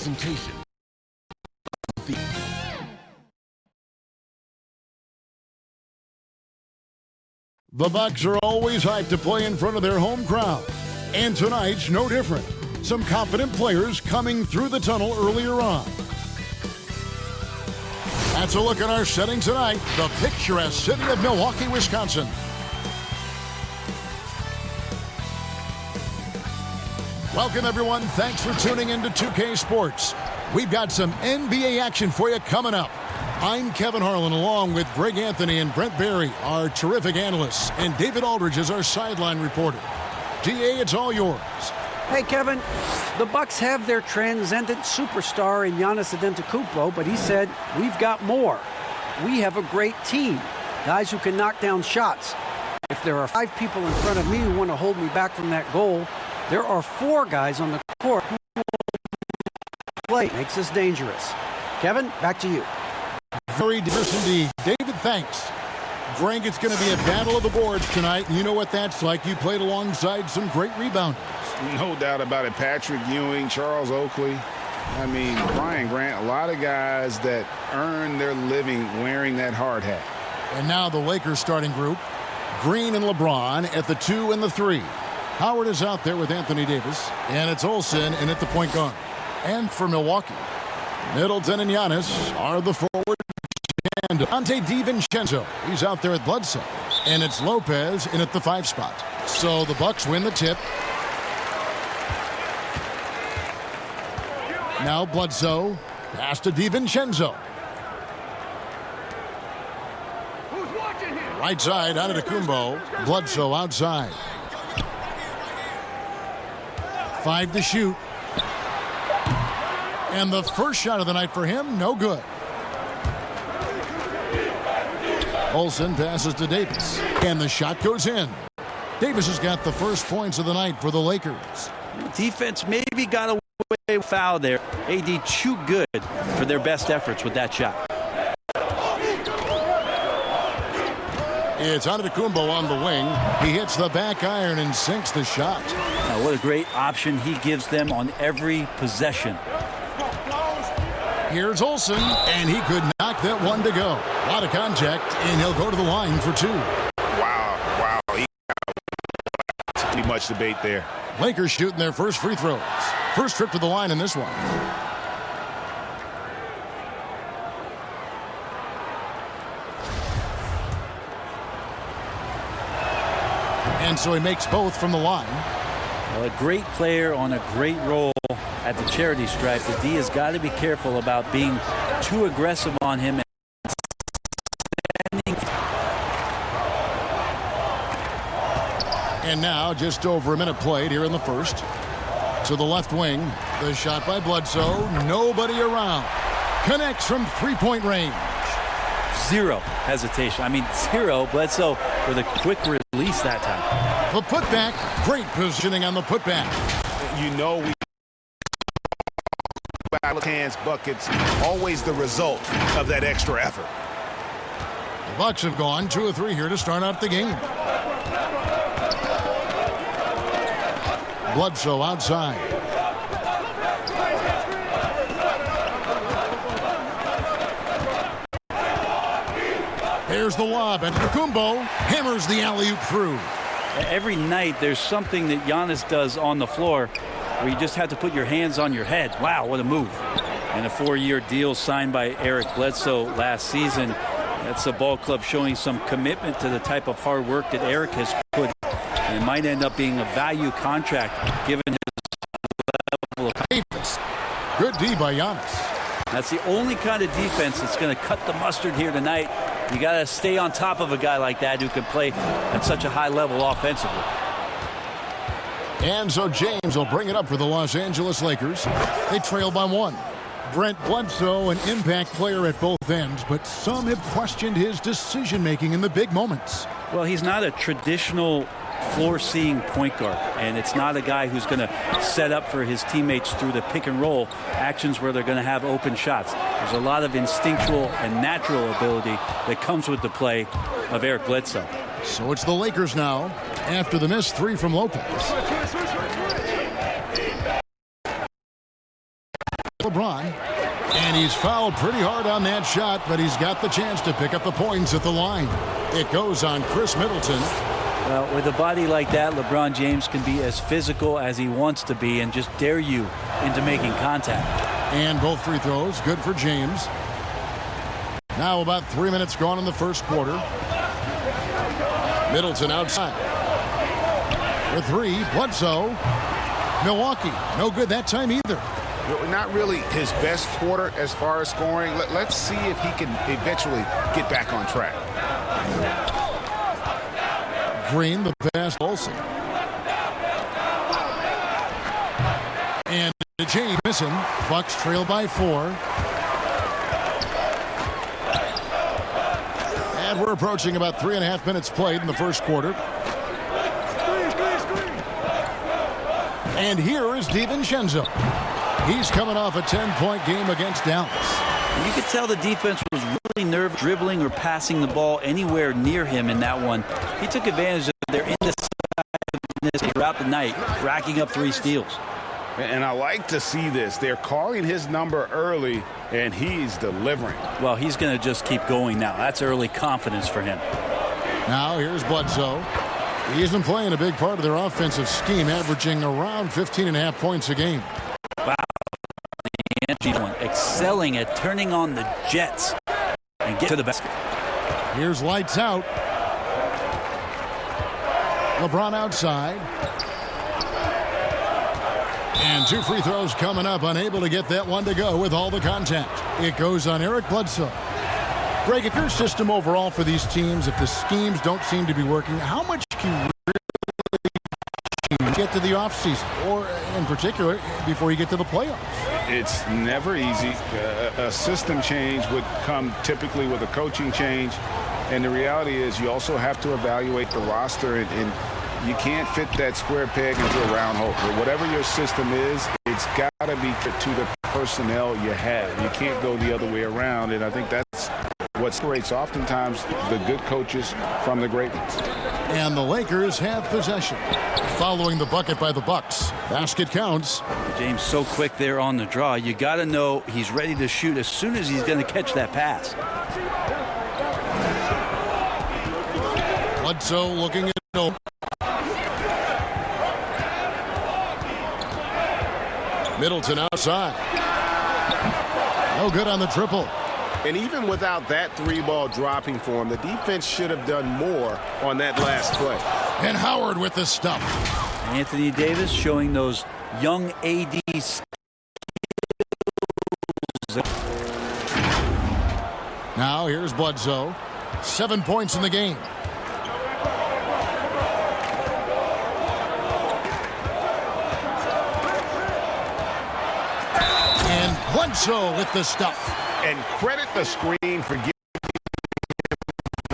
presentation. The Bucks are always hyped to play in front of their home crowd, and tonight's no different. Some confident players coming through the tunnel earlier on. That's a look at our setting tonight, the picturesque city of Milwaukee, Wisconsin. Welcome, everyone. Thanks for tuning in to 2K Sports. We've got some NBA action for you coming up. I'm Kevin Harlan, along with Greg Anthony and Brent Barry, our terrific analysts, and David Aldridge is our sideline reporter. DA, it's all yours. Hey, Kevin, the Bucks have their transcendent superstar in Giannis Antetokounmpo, but he said, we've got more. We have a great team, guys who can knock down shots. If there are 5 people in front of me who want to hold me back from that goal, there are 4 guys on the court who will play. Makes us dangerous. Kevin, back to you. Very diverse indeed. David, thanks. Greg, it's going to be a battle of the boards tonight. You know what that's like. You played alongside some great rebounders. No doubt about it. Patrick Ewing, Charles Oakley. I mean, Brian Grant, a lot of guys that earn their living wearing that hard hat. And now the Lakers starting group. Green and LeBron at the 2 and the 3. Howard is out there with Anthony Davis. And it's Olsen in at the point guard. And for Milwaukee, Middleton and Giannis are the forward. And Dante DiVincenzo, he's out there at Bledsoe. And it's Lopez in at the 5 spot. So the Bucks win the tip. Now Bledsoe, pass to DiVincenzo. Right side, out of Antetokounmpo. Bledsoe outside. 5 to shoot. And the first shot of the night for him, no good. Olsen passes to Davis. And the shot goes in. Davis has got the first points of the night for the Lakers. Defense maybe got away with foul there. AD too good for their best efforts with that shot. It's Antetokounmpo on the wing. He hits the back iron and sinks the shot. Now, what a great option he gives them on every possession. Here's Olsen, and he could knock that one to go. A lot of contact, and he'll go to the line for 2. Wow. He got too much debate there. Lakers shooting their first free throws. First trip to the line in this one. And so he makes both from the line. Well, a great player on a great role at the charity stripe. The D has got to be careful about being too aggressive on him. And now just over a minute played here in the first. To the left wing. The shot by Bledsoe. Nobody around. Connects from 3-point range. Zero hesitation. I mean, zero. Bledsoe with a quick release that time. The putback. Great positioning on the putback. You know we hands buckets, always the result of that extra effort. The Bucks have gone 2 of 3 here to start out the game. Bledsoe outside. Here's the lob, and Antetokounmpo hammers the alley-oop through. Every night there's something that Giannis does on the floor where you just have to put your hands on your head. Wow, what a move. And a 4-year deal signed by Eric Bledsoe last season. That's a ball club showing some commitment to the type of hard work that Eric has put. And it might end up being a value contract given his level of defense. Good D by Giannis. That's the only kind of defense that's going to cut the mustard here tonight. You got to stay on top of a guy like that who can play at such a high level offensively. And so James will bring it up for the Los Angeles Lakers. They trail by 1. Brent Bledsoe, an impact player at both ends, but some have questioned his decision-making in the big moments. Well, he's not a traditional floor-seeing point guard, and it's not a guy who's going to set up for his teammates through the pick and roll actions where they're going to have open shots. There's a lot of instinctual and natural ability that comes with the play of Eric Bledsoe. So it's the Lakers now after the missed 3 from Lopez. LeBron. And he's fouled pretty hard on that shot, but he's got the chance to pick up the points at the line. It goes on Chris Middleton. Well, with a body like that, LeBron James can be as physical as he wants to be and just dare you into making contact. And both free throws, good for James. Now about 3 minutes gone in the first quarter. Middleton outside. For three, Bledsoe. Milwaukee, no good that time either. Not really his best quarter as far as scoring. Let's see if he can eventually get back on track. Green, the pass, Olsen. And James missing. Bucks trail by 4. And we're approaching about 3.5 minutes played in the first quarter. And here is DiVincenzo. He's coming off a 10-point game against Dallas. You could tell the defense was really nervous, dribbling or passing the ball anywhere near him in that one. He took advantage of their indecisiveness throughout the night, racking up 3 steals. And I like to see this. They're calling his number early, and he's delivering. Well, he's going to just keep going now. That's early confidence for him. Now here's Bledsoe. He's been playing a big part of their offensive scheme, averaging around 15.5 points a game. Wow. Excelling at turning on the jets and get to the basket. Here's lights out. LeBron outside. And 2 free throws coming up, unable to get that one to go with all the contact. It goes on Eric Bledsoe. Greg, if your system overall for these teams, if the schemes don't seem to be working, how much can you really get to the offseason, or in particular, before you get to the playoffs? It's never easy. A system change would come typically with a coaching change, and the reality is you also have to evaluate the roster, and you can't fit that square peg into a round hole. But whatever your system is, it's got to be fit to the personnel you have. You can't go the other way around, and I think that's what separates oftentimes the good coaches from the great ones. And the Lakers have possession. Following the bucket by the Bucks. Basket counts. James so quick there on the draw. You got to know he's ready to shoot as soon as he's going to catch that pass. Bledsoe looking at no. Middleton outside. No good on the triple. And even without that 3-ball dropping for him, the defense should have done more on that last play. And Howard with the stuff. Anthony Davis showing those young AD skills. Now here's Bledsoe. 7 points in the game. And Bledsoe with the stuff. And credit the screen for getting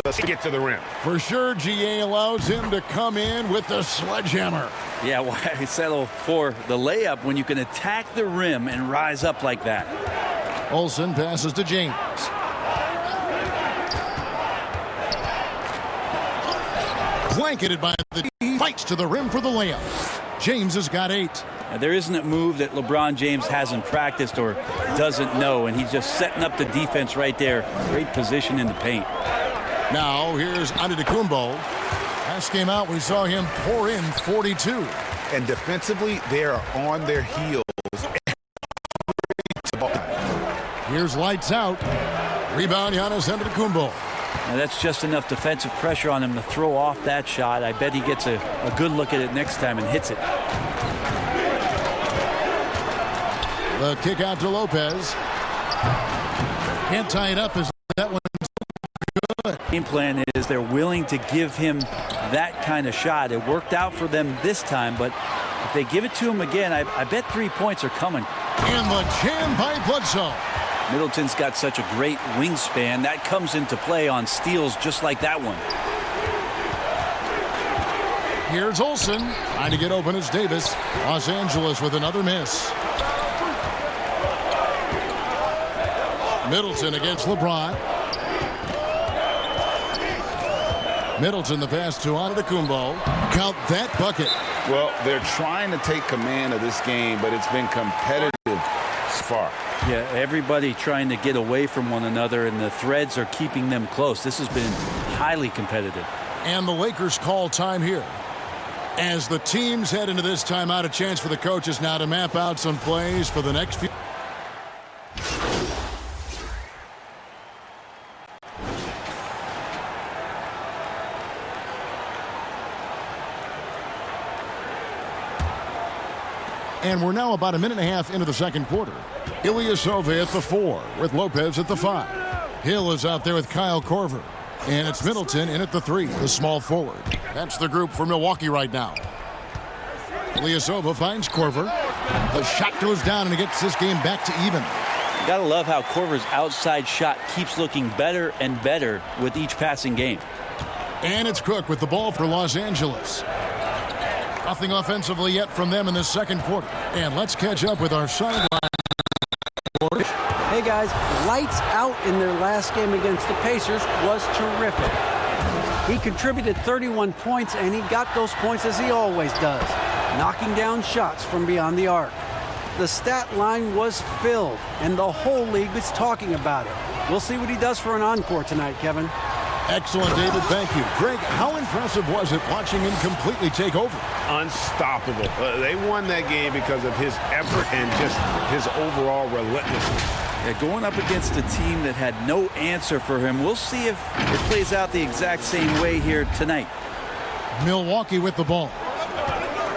us to get to the rim. For sure, GA allows him to come in with the sledgehammer. Yeah, why settle for the layup when you can attack the rim and rise up like that? Olsen passes to James. Blanketed by the fights to the rim for the layup. James has got 8. Now, there isn't a move that LeBron James hasn't practiced or doesn't know, and he's just setting up the defense right there. Great position in the paint. Now here's Antetokounmpo. Last game out, we saw him pour in 42. And defensively, they are on their heels. Here's lights out. Rebound, Giannis Antetokounmpo. Now that's just enough defensive pressure on him to throw off that shot. I bet he gets a good look at it next time and hits it. The kick out to Lopez. Can't tie it up as that one's good. Game plan is they're willing to give him that kind of shot. It worked out for them this time, but if they give it to him again, I bet 3 points are coming. And the jam by Bledsoe. Middleton's got such a great wingspan. That comes into play on steals just like that one. Here's Olsen. Trying to get open as Davis. Los Angeles with another miss. Middleton against LeBron. Middleton the pass to Antetokounmpo. Count that bucket. Well, they're trying to take command of this game, but it's been competitive far. Yeah, everybody trying to get away from one another, and the threads are keeping them close. This has been highly competitive. And the Lakers call time here. As the teams head into this timeout, a chance for the coaches now to map out some plays for the next few. And we're now about a minute and a half into the second quarter. Ilyasova at the 4 with Lopez at the 5. Hill is out there with Kyle Korver. And it's Middleton in at the 3, the small forward. That's the group for Milwaukee right now. Ilyasova finds Korver. The shot goes down and it gets this game back to even. You gotta love how Korver's outside shot keeps looking better and better with each passing game. And it's Cook with the ball for Los Angeles. Nothing offensively yet from them in this second quarter. And let's catch up with our sideline. Hey guys, lights out in their last game against the Pacers was terrific. He contributed 31 points, and he got those points as he always does, knocking down shots from beyond the arc. The stat line was filled, and the whole league was talking about it. We'll see what he does for an encore tonight, Kevin. Excellent, David. Thank you. Greg, how impressive was it watching him completely take over? Unstoppable. They won that game because of his effort and just his overall relentlessness. Yeah, going up against a team that had no answer for him. We'll see if it plays out the exact same way here tonight. Milwaukee with the ball.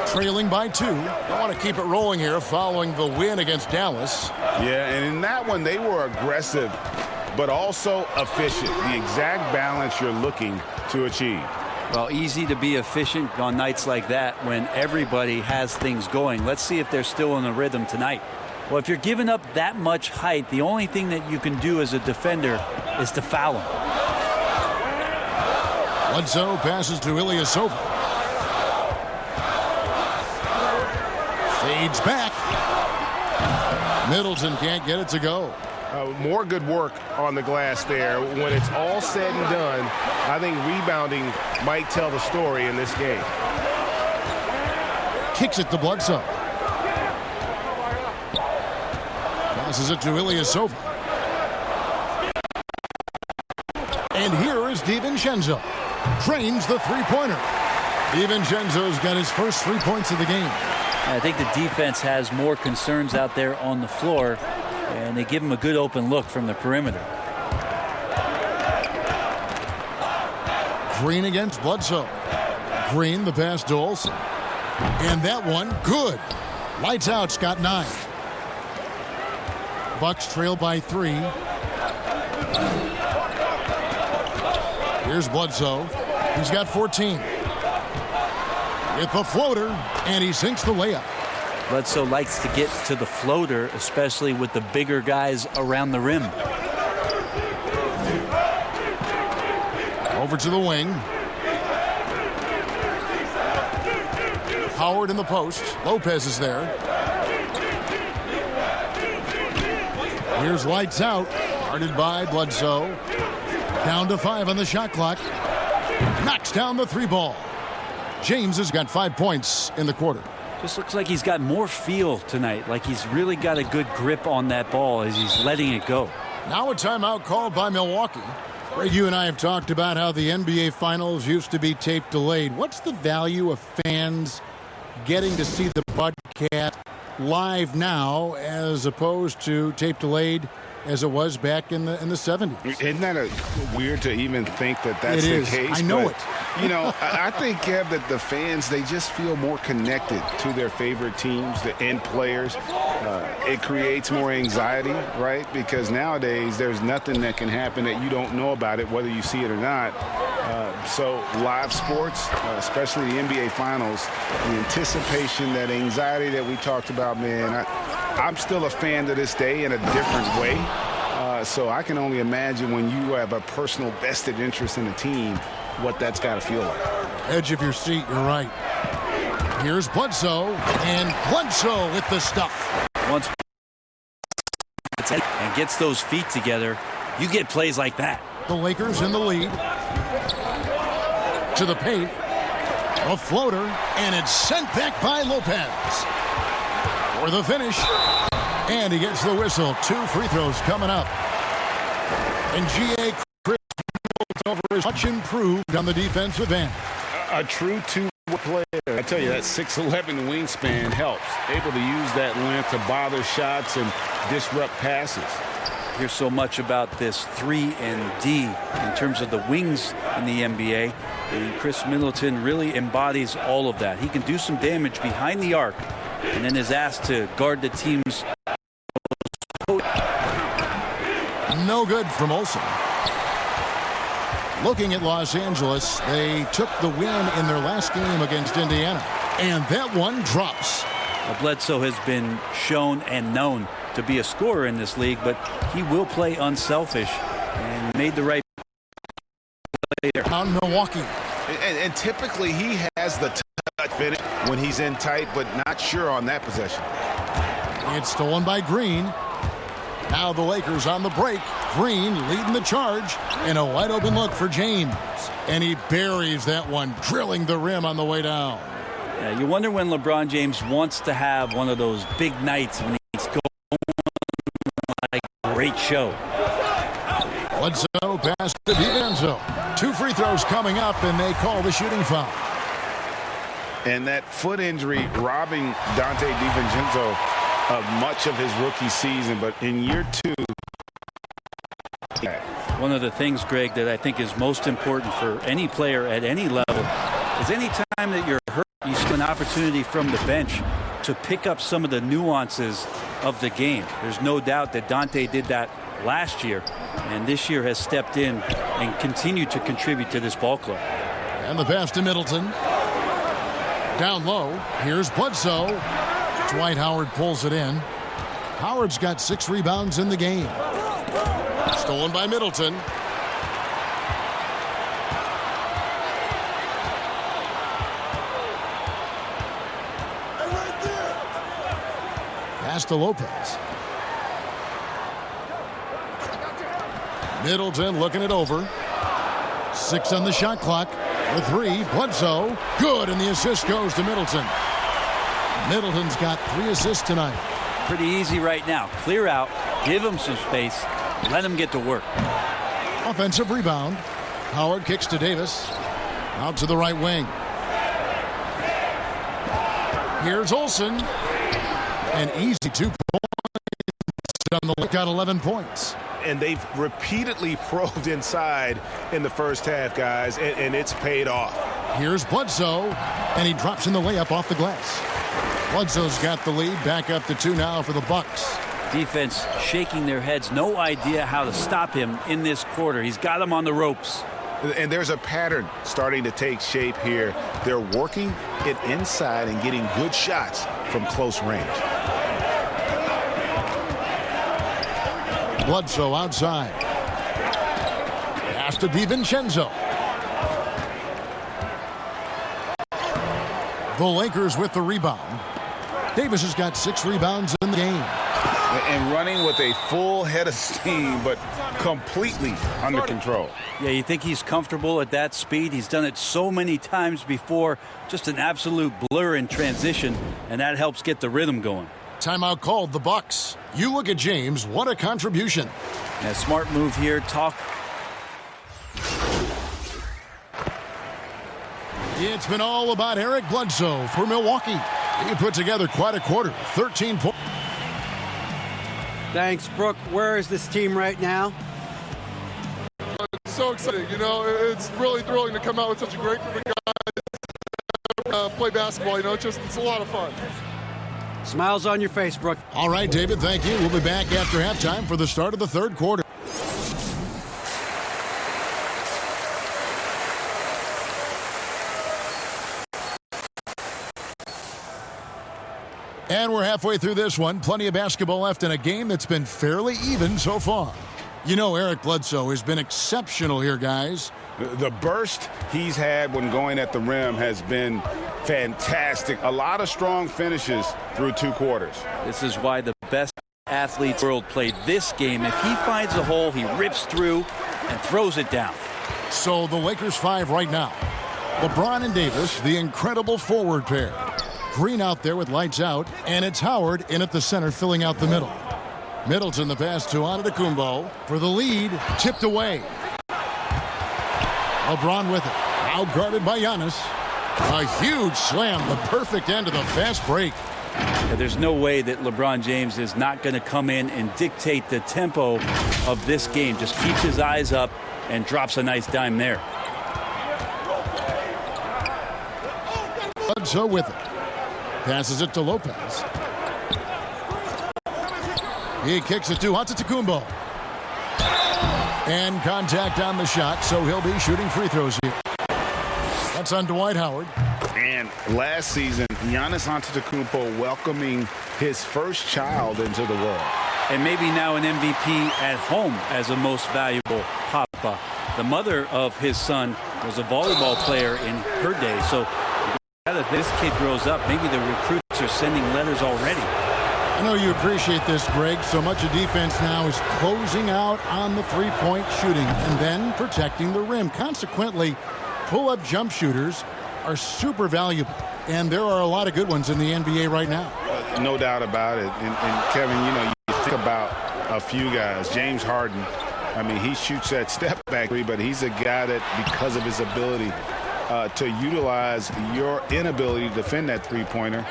Trailing by 2. I want to keep it rolling here following the win against Dallas. Yeah, and in that one, they were aggressive, but also efficient. The exact balance you're looking to achieve. Well, easy to be efficient on nights like that when everybody has things going. Let's see if they're still in the rhythm tonight. Well, if you're giving up that much height, the only thing that you can do as a defender is to foul him. Bledsoe passes to Ilyasova. Fades back. Middleton can't get it to go. More good work on the glass there. When it's all said and done, I think rebounding might tell the story in this game. Kicks it to Bledsoe. Passes it to Ilyasova. And here is DiVincenzo. Trains the three-pointer. DiVincenzo's got his first 3 points of the game. I think the defense has more concerns out there on the floor, and they give him a good open look from the perimeter. Green against Bledsoe. Green, the pass to Olsen. And that one, good. Lights out's got 9. Bucks trail by 3. Here's Bledsoe. He's got 14. With the floater, and he sinks the layup. Bledsoe likes to get to the floater, especially with the bigger guys around the rim. Over to the wing. Howard in the post. Lopez is there. Here's lights out. Guarded by Bledsoe. Down to 5 on the shot clock. Knocks down the 3 ball. James has got 5 points in the quarter. Just looks like he's got more feel tonight, like he's really got a good grip on that ball as he's letting it go. Now a timeout called by Milwaukee. Greg, you and I have talked about how the NBA Finals used to be tape delayed. What's the value of fans getting to see the broadcast live now as opposed to tape delayed as it was back in the 70s? Isn't that weird to even think that that's the case? I know it. You know, I think, Kev, that the fans, they just feel more connected to their favorite teams, the end players. It creates more anxiety, right? Because nowadays there's nothing that can happen that you don't know about it, whether you see it or not. So live sports, especially the NBA Finals, the anticipation, that anxiety that we talked about, man, I'm still a fan to this day in a different way. So I can only imagine when you have a personal vested interest in a team, what that's got to feel like. Edge of your seat, you're right. Here's Bledsoe, and Bledsoe with the stuff. Once and gets those feet together, you get plays like that. The Lakers in the lead. To the paint. A floater, and it's sent back by Lopez. For the finish. And he gets the whistle. 2 free throws coming up. And G.A. Chris Middleton is much improved on the defensive end. A true two-way player. I tell you, that 6'11" wingspan helps. Able to use that length to bother shots and disrupt passes. Hear so much about this 3 and D in terms of the wings in the NBA. And Chris Middleton really embodies all of that. He can do some damage behind the arc and then is asked to guard the team's. No good from Olsen. Looking at Los Angeles, they took the win in their last game against Indiana. And that one drops. Bledsoe has been shown and known to be a scorer in this league, but he will play unselfish and made the right play there. On Milwaukee. And typically he has the touch finish when he's in tight, but not sure on that possession. It's stolen by Green. Now the Lakers on the break. Green leading the charge. And a wide open look for James. And he buries that one, drilling the rim on the way down. Yeah, you wonder when LeBron James wants to have one of those big nights when he's going like a great show. Bledsoe pass to DiVincenzo. 2 free throws coming up, and they call the shooting foul. And that foot injury robbing Dante DiVincenzo of much of his rookie season, but in year 2. One of the things, Greg, that I think is most important for any player at any level is any time that you're hurt, you see an opportunity from the bench to pick up some of the nuances of the game. There's no doubt that Dante did that last year, and this year has stepped in and continued to contribute to this ball club. And the pass to Middleton. Down low. Here's Bledsoe. Dwight Howard pulls it in. Howard's got 6 rebounds in the game. Stolen by Middleton. Pass to Lopez. Middleton looking it over. 6 on the shot clock. For 3, Bledsoe. Good, and the assist goes to Middleton. Middleton's got 3 assists tonight. Pretty easy right now. Clear out, give him some space, let him get to work. Offensive rebound. Howard kicks to Davis. Out to the right wing. Here's Olsen. An easy 2 points. On the got 11 points. And they've repeatedly probed inside in the first half, guys, and it's paid off. Here's Bledsoe, and he drops in the layup off the glass. Bledsoe's got the lead, back up to 2 now for the Bucks. Defense shaking their heads, no idea how to stop him in this quarter. He's got him on the ropes. And there's a pattern starting to take shape here. They're working it inside and getting good shots from close range. Bledsoe outside. Pass to DiVincenzo. The Lakers with the rebound. Davis has got 6 rebounds in the game. And running with a full head of steam, but completely under control. Yeah, you think he's comfortable at that speed? He's done it so many times before. Just an absolute blur in transition, and that helps get the rhythm going. Timeout called, the Bucks. You look at James, what a contribution. Yeah, smart move here. It's been all about Eric Bledsoe for Milwaukee. He put together quite a quarter, 13 points. Thanks, Brooke. Where is this team right now? It's so exciting. You know, it's really thrilling to come out with such a great group of guys, play basketball. You know, it's a lot of fun. Smiles on your face, Brooke. All right, David, thank you. We'll be back after halftime for the start of the 3rd quarter. And we're halfway through this one. Plenty of basketball left in a game that's been fairly even so far. You know, Eric Bledsoe has been exceptional here, guys. The burst he's had when going at the rim has been fantastic. A lot of strong finishes through 2 quarters. This is why the best athletes in the world play this game. If he finds a hole, he rips through and throws it down. So the Lakers 5 right now. LeBron and Davis, the incredible forward pair. Green out there with lights out, and it's Howard in at the center filling out the middle. Middleton the pass to Antetokounmpo for the lead, tipped away. LeBron with it, out guarded by Giannis. A huge slam, the perfect end of the fast break. Yeah, there's no way that LeBron James is not going to come in and dictate the tempo of this game. Just keeps his eyes up and drops a nice dime there. Bledsoe with it. Passes it to Lopez. He kicks it to Antetokounmpo. And contact on the shot, so he'll be shooting free throws here. That's on Dwight Howard. And last season, Giannis Antetokounmpo welcoming his first child into the world. And maybe now an MVP at home as a most valuable papa. The mother of his son was a volleyball player in her day. So as this kid grows up, maybe the recruits are sending letters already. I know you appreciate this, Greg. So much of defense now is closing out on the three-point shooting and then protecting the rim. Consequently, pull-up jump shooters are super valuable, and there are a lot of good ones in the NBA right now. No doubt about it. And Kevin, you know, you think about a few guys. James Harden, I mean, he shoots that step back three, but he's a guy that, because of his ability to utilize your inability to defend that three-pointer.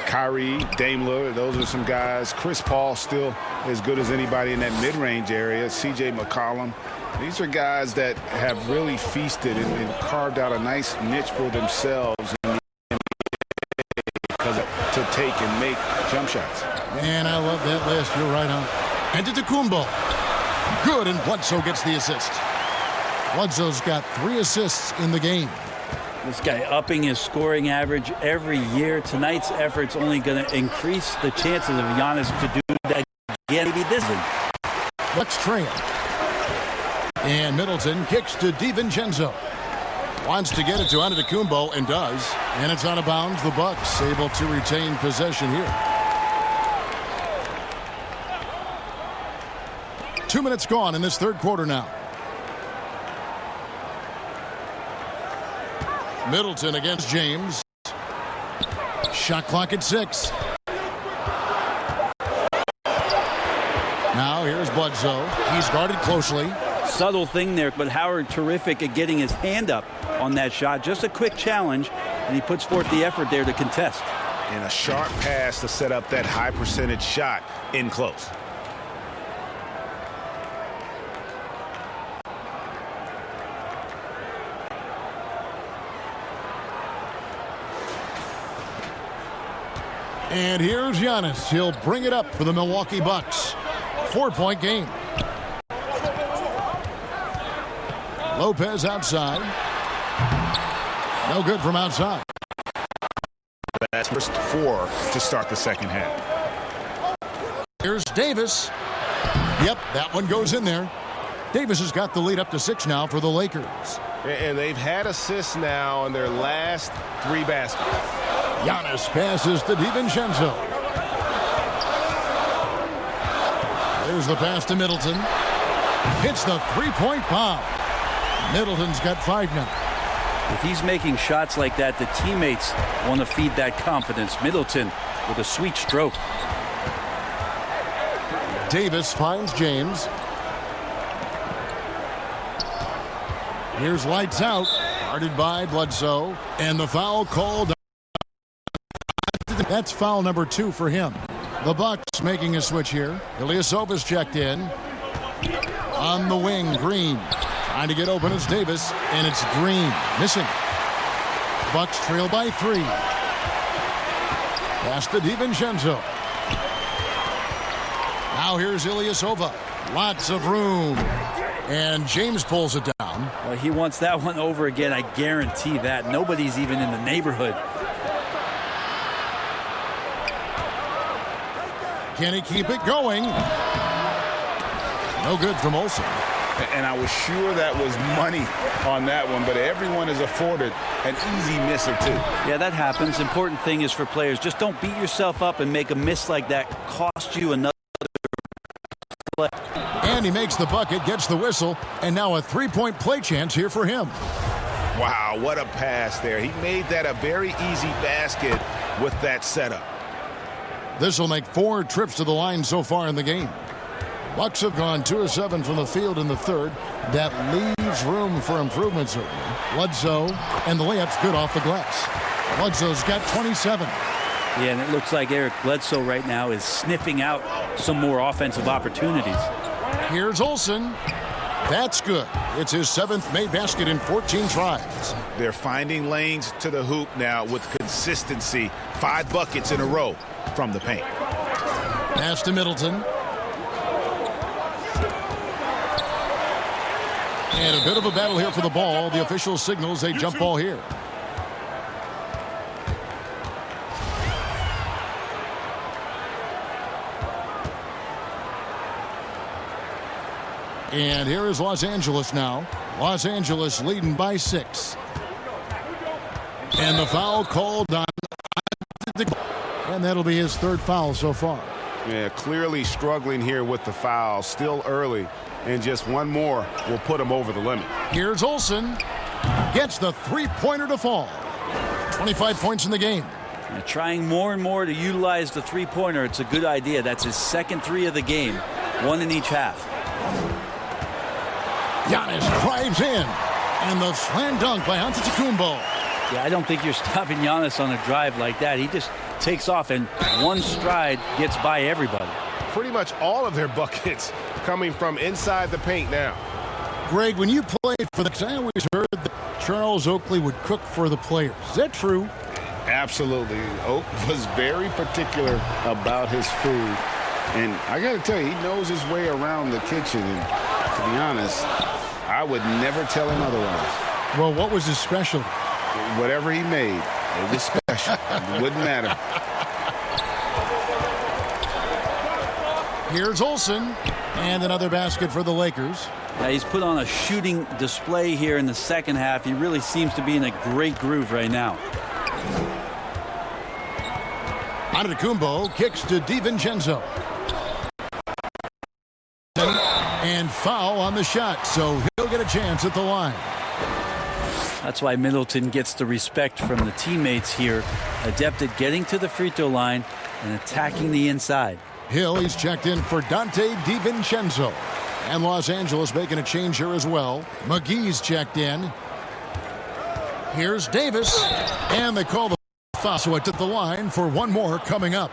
Kyrie, Dame Lillard, those are some guys. Chris Paul still as good as anybody in that mid-range area. C.J. McCollum. These are guys that have really feasted and carved out a nice niche for themselves in the NBA to take and make jump shots. Man, I love that list. You're right on. Antetokounmpo. Good, and Bledsoe gets the assist. Bledsoe's got 3 assists in the game. This guy upping his scoring average every year. Tonight's effort's only going to increase the chances of Giannis to do that again. Maybe this one. Bucks trail. And Middleton kicks to DiVincenzo. Wants to get it to Antetokounmpo and does. And it's out of bounds. The Bucks able to retain possession here. 2 minutes gone in this third quarter now. Middleton against James. Shot clock at 6. Now here's Bledsoe. He's guarded closely. Subtle thing there, but Howard terrific at getting his hand up on that shot. Just a quick challenge, and he puts forth the effort there to contest. And a sharp pass to set up that high percentage shot in close. And here's Giannis. He'll bring it up for the Milwaukee Bucks. 4-point game. Lopez outside. No good from outside. That's first 4 to start the second half. Here's Davis. Yep, that one goes in there. Davis has got the lead up to 6 now for the Lakers. And they've had assists now in their last 3 baskets. Giannis passes to DiVincenzo. There's the pass to Middleton. Hits the three-point bomb. Middleton's got 5 now. If he's making shots like that, the teammates want to feed that confidence. Middleton with a sweet stroke. Davis finds James. Here's lights out. Guarded by Bledsoe. And the foul called. That's foul number 2 for him. The Bucks making a switch here. Ilyasova's checked in. On the wing, Green. Trying to get open is Davis. And it's Green. Missing. Bucks trail by 3. Pass to DiVincenzo. Now here's Ilyasova. Lots of room. And James pulls it down. Well, he wants that one over again. I guarantee that. Nobody's even in the neighborhood. Can he keep it going? No good from Olsen. And I was sure that was money on that one, but everyone is afforded an easy miss or 2. Yeah, that happens. Important thing is for players, just don't beat yourself up and make a miss like that cost you another play. And he makes the bucket, gets the whistle, and now a 3-point play chance here for him. Wow, what a pass there. He made that a very easy basket with that setup. This will make 4 trips to the line so far in the game. Bucks have gone 2 of 7 from the field in the third. That leaves room for improvement, certainly. Bledsoe, and the layup's good off the glass. Bledsoe's got 27. Yeah, and it looks like Eric Bledsoe right now is sniffing out some more offensive opportunities. Here's Olsen. That's good. It's his 7th made basket in 14 tries. They're finding lanes to the hoop now with consistency. 5 buckets in a row from the paint. Pass to Middleton. And a bit of a battle here for the ball. The official signals a jump ball here. And here is Los Angeles now. Los Angeles leading by 6. And the foul called on. And that'll be his 3rd foul so far. Yeah, clearly struggling here with the foul. Still early. And just one more will put him over the limit. Here's Olsen. Gets the 3-pointer to fall. 25 points in the game. Trying more and more to utilize the 3-pointer. It's a good idea. That's his 2nd 3 of the game. 1 in each half. Giannis drives in. And the slam dunk by Antetokounmpo. Yeah, I don't think you're stopping Giannis on a drive like that. He just takes off and one stride gets by everybody. Pretty much all of their buckets coming from inside the paint now. Greg, when you played for the... I always heard that Charles Oakley would cook for the players. Is that true? Absolutely. Oak was very particular about his food. And I got to tell you, he knows his way around the kitchen. And to be honest, I would never tell him otherwise. Well, what was his specialty? Whatever he made, it was special. It wouldn't matter. Here's Olsen. And another basket for the Lakers. Now he's put on a shooting display here in the 2nd half. He really seems to be in a great groove right now. Antetokounmpo kicks to DiVincenzo. And foul on the shot, so he'll get a chance at the line. That's why Middleton gets the respect from the teammates here. Adept at getting to the free throw line and attacking the inside. Hill, he's checked in for Dante DiVincenzo. And Los Angeles making a change here as well. McGee's checked in. Here's Davis. And they call the foul, so it's at the line for one more coming up.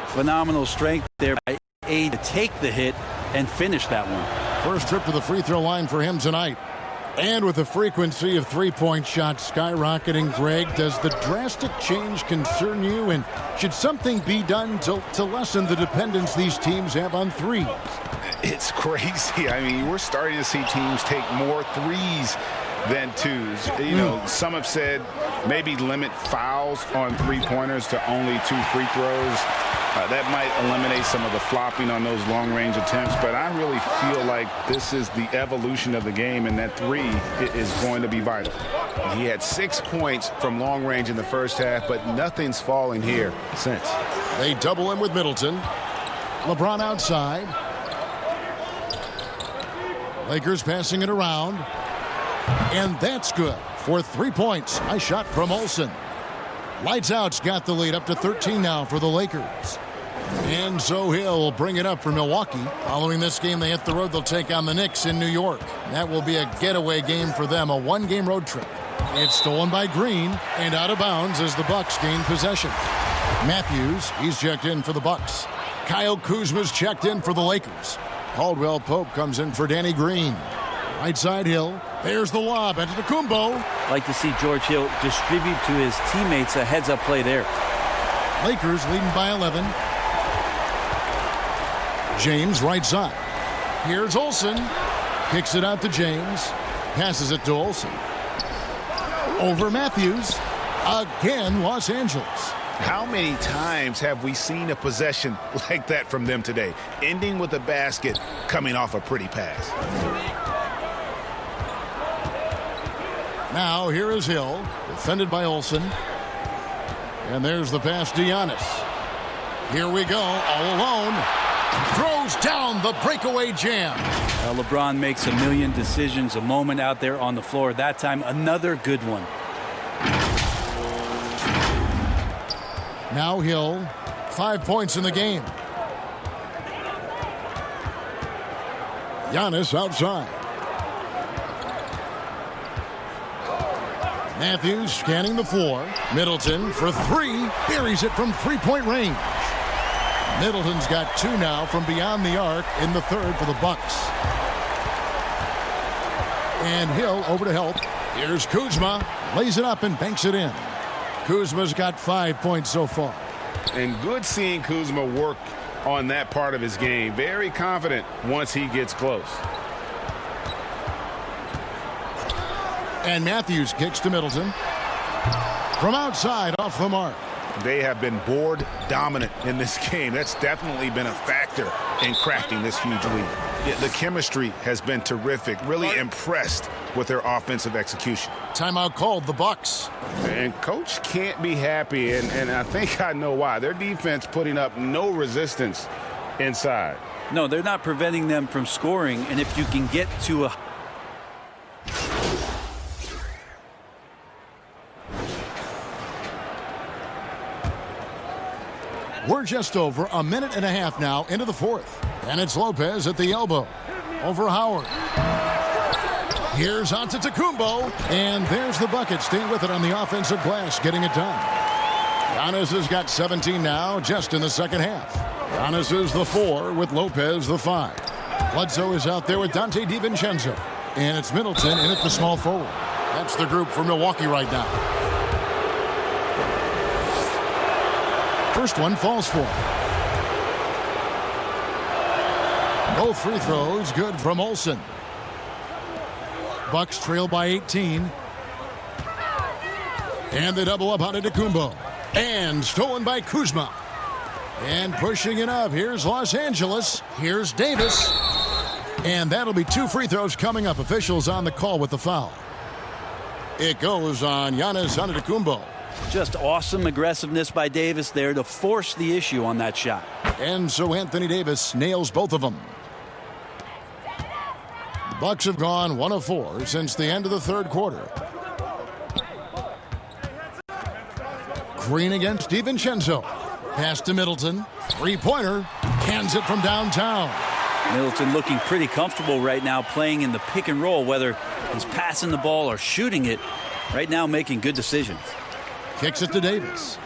Phenomenal strength there by A to take the hit and finish that one. First trip to the free throw line for him tonight. And with the frequency of three-point shots skyrocketing, Greg, does the drastic change concern you? And should something be done to lessen the dependence these teams have on threes? It's crazy. I mean, we're starting to see teams take more threes than twos. You know, some have said maybe limit fouls on three-pointers to only 2 free throws. That might eliminate some of the flopping on those long-range attempts, but I really feel like this is the evolution of the game, and that 3 is going to be vital. He had 6 points from long range in the first half, but nothing's falling here since. They double him with Middleton. LeBron outside. Lakers passing it around. And that's good for 3 points. Nice shot from Olsen. Lights out's got the lead up to 13 now for the Lakers. And so he'll bring it up for Milwaukee. Following this game, they hit the road. They'll take on the Knicks in New York. That will be a getaway game for them, a 1-game road trip. It's stolen by Green and out of bounds as the Bucks gain possession. Matthews, he's checked in for the Bucks. Kyle Kuzma's checked in for the Lakers. Caldwell Pope comes in for Danny Green. Right side Hill. There's the lob. Antetokounmpo. Like to see George Hill distribute to his teammates a heads-up play there. Lakers leading by 11. James right side. Here's Olsen. Kicks it out to James. Passes it to Olsen. Over Matthews. Again, Los Angeles. How many times have we seen a possession like that from them today, ending with a basket coming off a pretty pass? Now here is Hill, defended by Olsen. And there's the pass to Giannis. Here we go, all alone. Throws down the breakaway jam. LeBron makes a million decisions a moment out there on the floor. That time, another good one. Now Hill, 5 points in the game. Giannis outside. Matthews scanning the floor. Middleton for three. Buries it from three-point range. Middleton's got 2 now from beyond the arc in the third for the Bucks. And Hill over to help. Here's Kuzma. Lays it up and banks it in. Kuzma's got 5 points so far. And good seeing Kuzma work on that part of his game. Very confident once he gets close. And Matthews kicks to Middleton. From outside, off the mark. They have been board dominant in this game. That's definitely been a factor in crafting this huge lead. Yeah, the chemistry has been terrific. Really impressed with their offensive execution. Timeout called, the Bucks. And coach can't be happy, and I think I know why. Their defense putting up no resistance inside. No, they're not preventing them from scoring, and if you can get to a We're just over a minute and a half now into the fourth. And it's Lopez at the elbow. Over Howard. Here's Antetokounmpo. And there's the bucket. Staying with it on the offensive glass, getting it done. Giannis has got 17 now, just in the second half. Giannis is the 4 with Lopez the 5. Bledsoe is out there with Dante DiVincenzo. And it's Middleton in at the small forward. That's the group for Milwaukee right now. First one falls for. Both free throws good from Olsen. Bucks trail by 18. And they double up on Antetokounmpo. And stolen by Kuzma. And pushing it up. Here's Los Angeles. Here's Davis. And that'll be 2 free throws coming up. Officials on the call with the foul. It goes on Giannis Antetokounmpo. just awesome aggressiveness by Davis there to force the issue on that shot. And so Anthony Davis nails both of them. Bucks have gone 1 of 4 since the end of the third quarter. Green against DiVincenzo. Pass to Middleton. Three-pointer. Cans it from downtown. Middleton looking pretty comfortable right now playing in the pick and roll, whether he's passing the ball or shooting it. Right now making good decisions. Kicks it to Davis.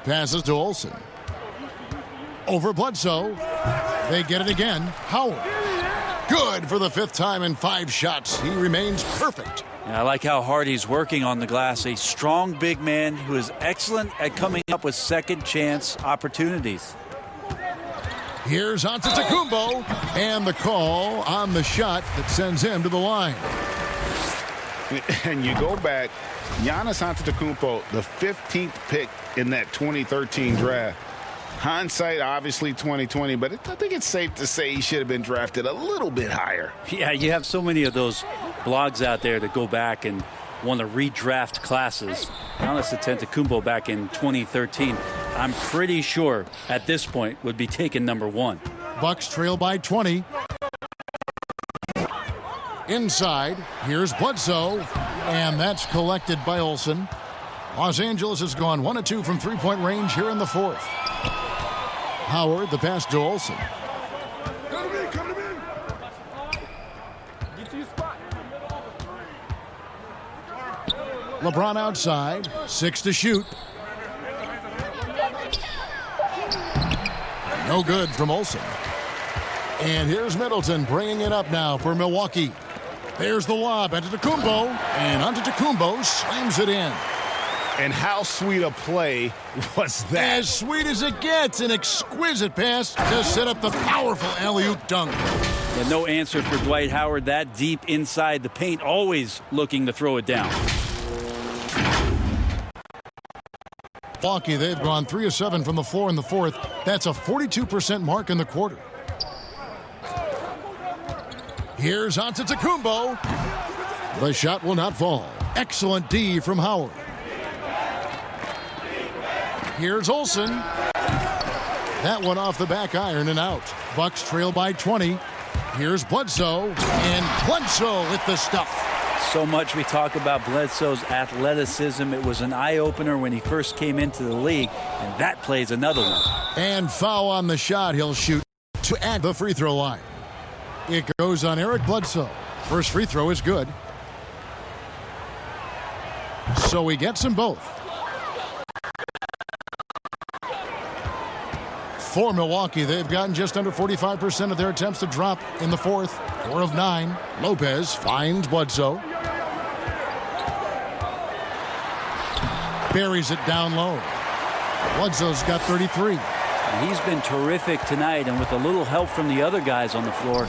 Passes to Olsen. Over Bledsoe. They get it again. Howard. Good for the 5th time in 5 shots. He remains perfect. Yeah, I like how hard he's working on the glass. A strong big man who is excellent at coming up with second chance opportunities. Here's Antetokounmpo, and the call on the shot that sends him to the line. And you go back, Giannis Antetokounmpo, the 15th pick in that 2013 draft. Hindsight, obviously 2020, but I think it's safe to say he should have been drafted a little bit higher. Yeah, you have so many of those blogs out there that go back and want to redraft classes. Giannis Antetokounmpo back in 2013, I'm pretty sure at this point would be taken number 1. Bucks trail by 20. Inside, here's Bledsoe, and that's collected by Olsen. Los Angeles has gone 1 of 2 from three-point range here in the 4th. Howard, the pass to Olsen. LeBron outside, 6 to shoot. No good from Olsen. And here's Middleton bringing it up now for Milwaukee. There's the lob, Antetokounmpo, and Antetokounmpo slams it in. And how sweet a play was that? As sweet as it gets, an exquisite pass to set up the powerful alley-oop dunk. Yeah, no answer for Dwight Howard that deep inside the paint, always looking to throw it down. Milwaukee, they've gone 3 of 7 from the floor in the 4th. That's a 42% mark in the quarter. Here's Antetokounmpo. The shot will not fall. Excellent D from Howard. Here's Olsen. That one off the back iron and out. Bucks trail by 20. Here's Bledsoe. And Bledsoe with the stuff. So much we talk about Bledsoe's athleticism. It was an eye-opener when he first came into the league, and that plays another one. And foul on the shot. He'll shoot to add the free throw line. It goes on Eric Bledsoe. First free throw is good. So he gets them both. For Milwaukee, they've gotten just under 45% of their attempts to drop in the fourth. 4 of 9. Lopez finds Bledsoe. Buries it down low. Bledsoe's got 33. He's been terrific tonight, and with a little help from the other guys on the floor,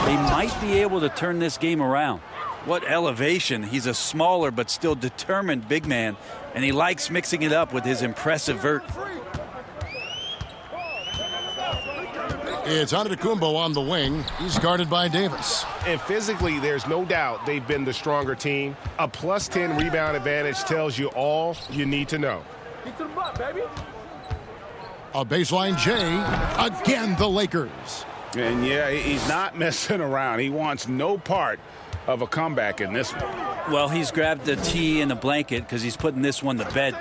they might be able to turn this game around. What elevation. He's a smaller but still determined big man, and he likes mixing it up with his impressive vert. It's Antetokounmpo on the wing. He's guarded by Davis. And physically, there's no doubt they've been the stronger team. A plus 10 rebound advantage tells you all you need to know. Get to the butt, baby. A baseline J. Again, the Lakers. And yeah, he's not messing around. He wants no part of a comeback in this one. Well, he's grabbed the tee and the blanket because he's putting this one to bed.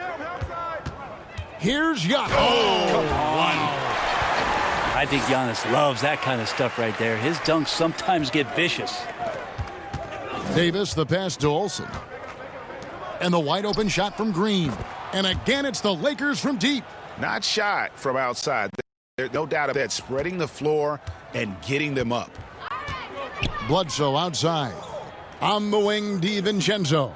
Here's Giannis. Oh, wow. I think Giannis loves that kind of stuff right there. His dunks sometimes get vicious. Davis, the pass to Olsen. And the wide open shot from Green. And again, it's the Lakers from deep. Not shot from outside. There's no doubt about that. Spreading the floor and getting them up. Bledsoe outside. On the wing, DiVincenzo.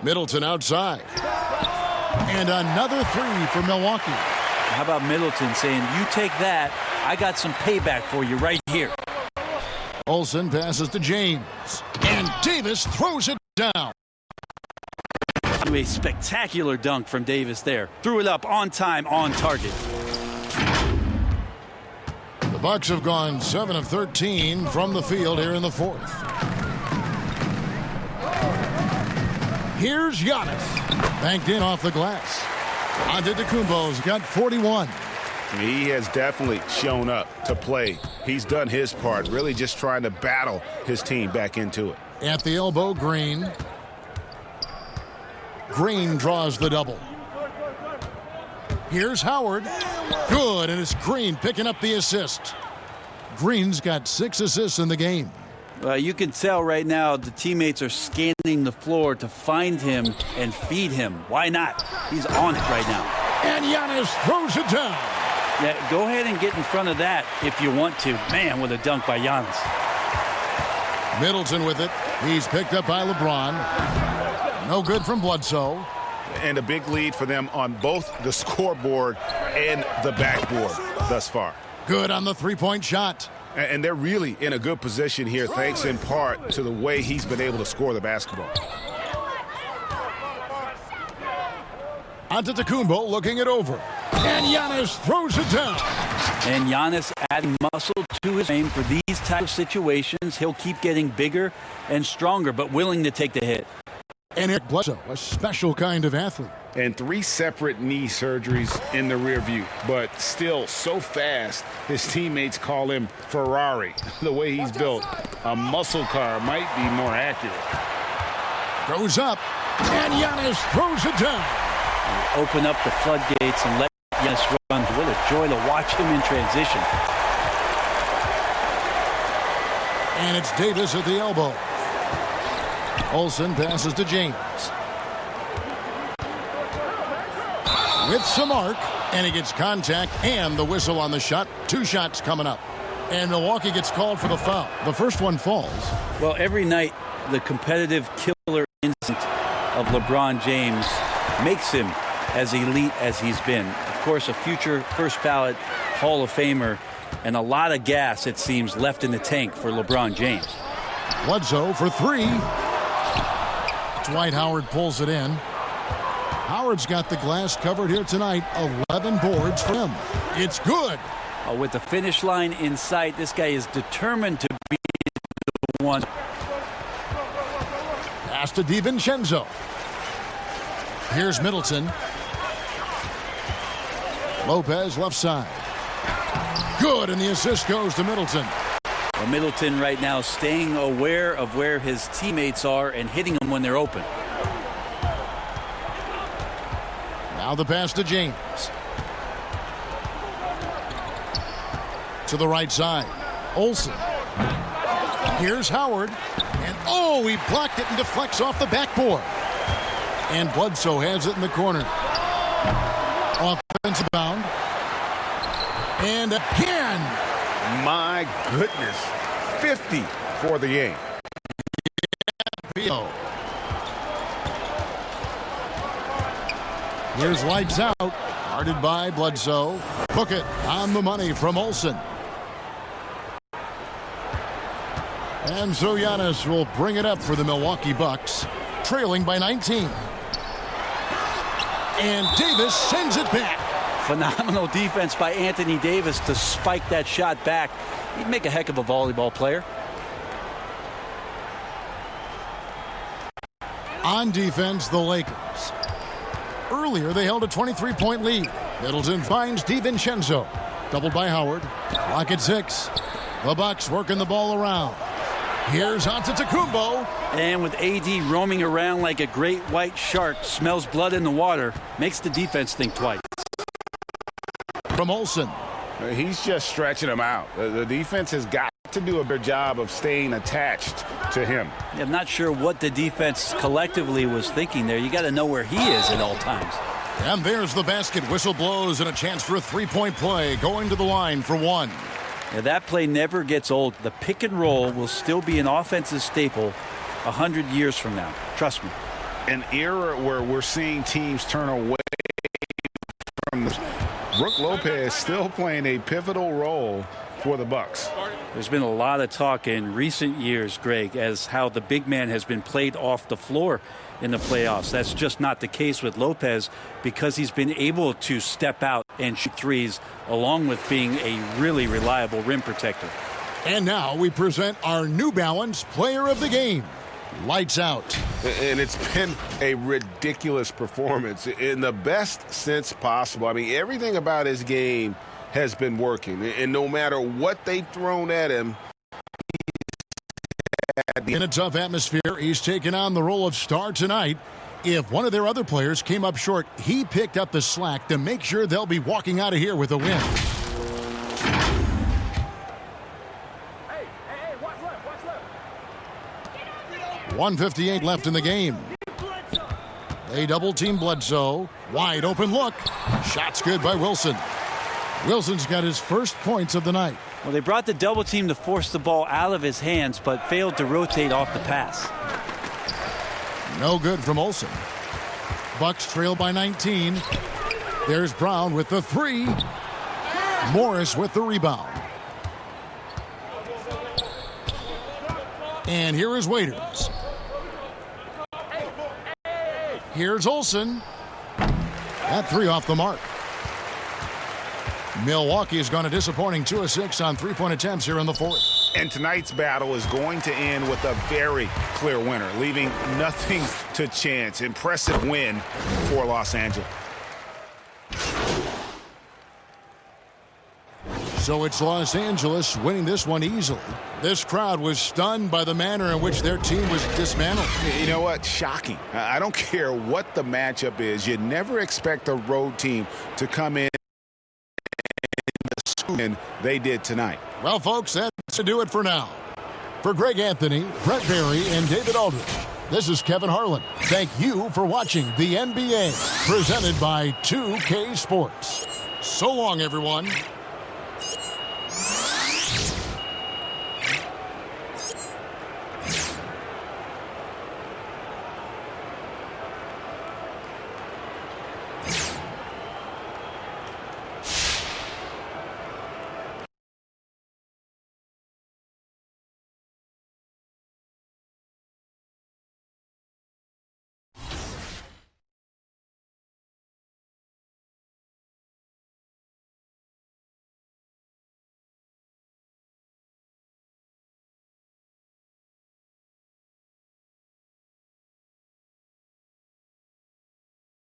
Middleton outside. And another three for Milwaukee. How about Middleton saying, you take that, I got some payback for you right here. Olsen passes to James. And Davis throws it down. A spectacular dunk from Davis there. Threw it up on time, on target. The Bucks have gone 7 of 13 from the field here in the fourth. Here's Giannis. Banked in off the glass. Antetokounmpo's got 41. He has definitely shown up to play. He's done his part, really just trying to battle his team back into it. At the elbow, Green. Green draws the double. Here's Howard. Good, and it's Green picking up the assist. Green's got 6 assists in the game. You can tell right now the teammates are scanning the floor to find him and feed him. Why not? He's on it right now. And Giannis throws it down. Yeah, go ahead and get in front of that if you want to. Man, what a dunk by Giannis. Middleton with it. He's picked up by LeBron. No good from Bledsoe. And a big lead for them on both the scoreboard and the backboard thus far. Good on the three-point shot. And they're really in a good position here, thanks in part to the way he's been able to score the basketball. Antetokounmpo looking it over. And Giannis throws it down. And Giannis adding muscle to his game for these type of situations. He'll keep getting bigger and stronger, but willing to take the hit. And Eric Bledsoe, a special kind of athlete. And 3 separate knee surgeries in the rear view, but still so fast, his teammates call him Ferrari. The way he's built, a muscle car might be more accurate. Goes up, and Giannis throws it down. Open up the floodgates and let Giannis run. What a joy to watch him in transition. And it's Davis at the elbow. Olsen passes to James. With some arc, and he gets contact and the whistle on the shot. 2 shots coming up. And Milwaukee gets called for the foul. The first one falls. Well, every night, the competitive killer instinct of LeBron James makes him as elite as he's been. Of course, a future first ballot Hall of Famer, and a lot of gas, it seems, left in the tank for LeBron James. Bledsoe for 3. Dwight Howard pulls it in. Howard's got the glass covered here tonight. 11 boards for him. It's good. With the finish line in sight, this guy is determined to be the one. Pass to DiVincenzo. Here's Middleton. Lopez left side. Good, and the assist goes to Middleton. Well, Middleton right now staying aware of where his teammates are and hitting them when they're open. Now the pass to James. To the right side. Olsen. Here's Howard. And oh, he blocked it and deflects off the backboard. And Bledsoe has it in the corner. Offensive bound. And again. My goodness. 50 for the game. Here's lights out. Guarded by Bledsoe. Hook it on the money from Olsen. And so Giannis will bring it up for the Milwaukee Bucks, trailing by 19. And Davis sends it back. Phenomenal defense by Anthony Davis to spike that shot back. He'd make a heck of a volleyball player. On defense, the Lakers. Earlier, they held a 23-point lead. Middleton finds DiVincenzo. Doubled by Howard. Clock at 6. The Bucks working the ball around. Here's Antetokounmpo. And with AD roaming around like a great white shark, smells blood in the water, makes the defense think twice. From Olsen. He's just stretching him out. The defense has got to do a better job of staying attached to him. I'm not sure what the defense collectively was thinking there. You got to know where he is at all times. And there's the basket. Whistle blows and a chance for a three-point play. Going to the line for one. Now, that play never gets old. The pick and roll will still be an offensive staple 100 years from now. Trust me. An era where we're seeing teams turn away from Brook Lopez still playing a pivotal role for the Bucks. There's been a lot of talk in recent years, Greg, as how the big man has been played off the floor in the playoffs. That's just not the case with Lopez because he's been able to step out and shoot threes along with being a really reliable rim protector. And now we present our New Balance Player of the Game. Lights out. And it's been a ridiculous performance in the best sense possible. I mean, everything about his game has been working. And no matter what they've thrown at him, in a tough atmosphere, he's taken on the role of star tonight. If one of their other players came up short, he picked up the slack to make sure they'll be walking out of here with a win. Hey, watch left. 1:58 left in the game. They double-team Bledsoe. Wide open look. Shot's good by Wilson. Wilson's got his first points of the night. Well, they brought the double team to force the ball out of his hands, but failed to rotate off the pass. No good from Olsen. Bucks trail by 19. There's Brown with the three. Morris with the rebound. And here is Waiters. Here's Olsen. That three off the mark. Milwaukee has gone a disappointing 2 of 6 on three-point attempts here in the fourth. And tonight's battle is going to end with a very clear winner, leaving nothing to chance. Impressive win for Los Angeles. So it's Los Angeles winning this one easily. This crowd was stunned by the manner in which their team was dismantled. You know what? Shocking. I don't care what the matchup is. You never expect a road team to come in and they did tonight. Well, folks, that's to do it for now. For Greg Anthony, Brett Barry, and David Aldridge, this is Kevin Harlan. Thank you for watching the NBA, presented by 2K Sports. So long, everyone.